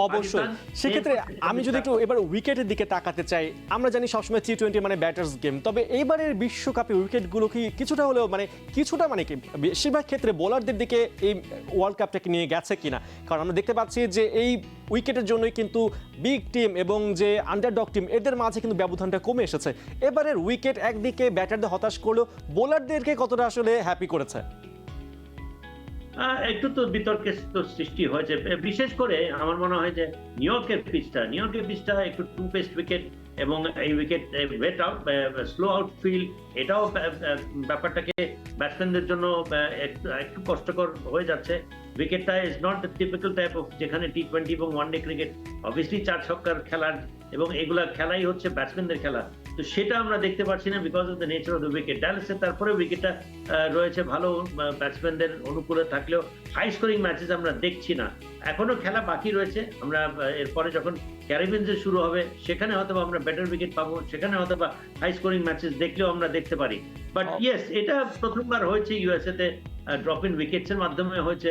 অবশ্যই সেক্ষেত্রে আমি যদি একটু এবার উইকেটের দিকে তাকাতে চাই, আমরা জানি সবসময় টি-20 মানে ব্যাটার্স গেম, তবে এইবারের বিশ্বকাপে উইকেটগুলো কি কিছুটা হলেও কিছুটা কি বেশিরভাগ ক্ষেত্রে বোলারদের দিকে এই ওয়ার্ল্ড কাপটাকে নিয়ে গেছে কিনা? কারণ আমরা দেখতে পাচ্ছি যে এই উইকেটের জন্যই কিন্তু বিগ টিম এবং যে আন্ডারডগ টিম এদের মাঝে কিন্তু ব্যবধানটা কমে এসেছে। এবারের উইকেট একদিকে ব্যাটারদের হতাশ করলো, বোলারদেরকে কতটা আসলে হ্যাপি করেছে? একটু তো বিতর্কের তো সৃষ্টি হয়েছে, বিশেষ করে আমার মনে হয় যে নিউ ইয়র্কের পিচটা একটু টু পেস্ট উইকেট, এবং এই wicket wet out slow outfield, এটাও ব্যাপারটাকে ব্যাটসম্যানদের জন্য একটু কষ্টকর হয়ে যাচ্ছে। উইকেটটা is not the typical type of, যেখানে টি-20 এবং ওয়ানডে ক্রিকেট অবভিয়াসলি 4 ছক্কার খেলার, এবং এগুলা খেলাই হচ্ছে ব্যাটসম্যানদের খেলা। তো সেটা আমরা দেখতে পাচ্ছি না because of the nature of the wicket. ডায়ালিসের তারপরে উইকেটটা রয়েছে ভালো ব্যাটসম্যানদের অনুকূলে থাকলেও হাই স্কোরিং ম্যাচেস আমরা দেখছি না। এখনো খেলা বাকি রয়েছে। আমরা এরপরে যখন ক্যারিবিয়ানস শুরু হবে সেখানে হয়তো আমরা বেটার উইকেট পাবো, সেখানে হয়তো বা হাই স্কোরিং ম্যাচেস দেখলেও আমরা দেখতে পারি। বাট ইয়েস, এটা প্রথমবার হয়েছে ইউএসএ তে ড্রপ ইন উইকেটস এর মাধ্যমে হয়েছে।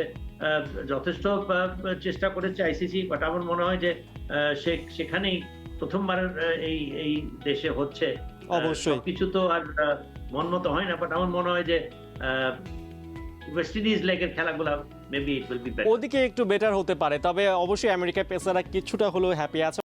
যথেষ্ট চেষ্টা করেছে আইসিসি, বাট আমার মনে হয় যে সেখানেই প্রথমবার এই দেশে হচ্ছে। অবশ্যই কিছু তো আর মন মতো হয় না, বাট আমার মনে হয় যে ওয়েস্ট ইন্ডিজ লেগের খেলাগুলো maybe it will be better, ওদিকে একটু বেটার হতে পারে। তবে অবশ্যই আমেরিকার পেসাররা কিছুটা হলেও হ্যাপি আছে।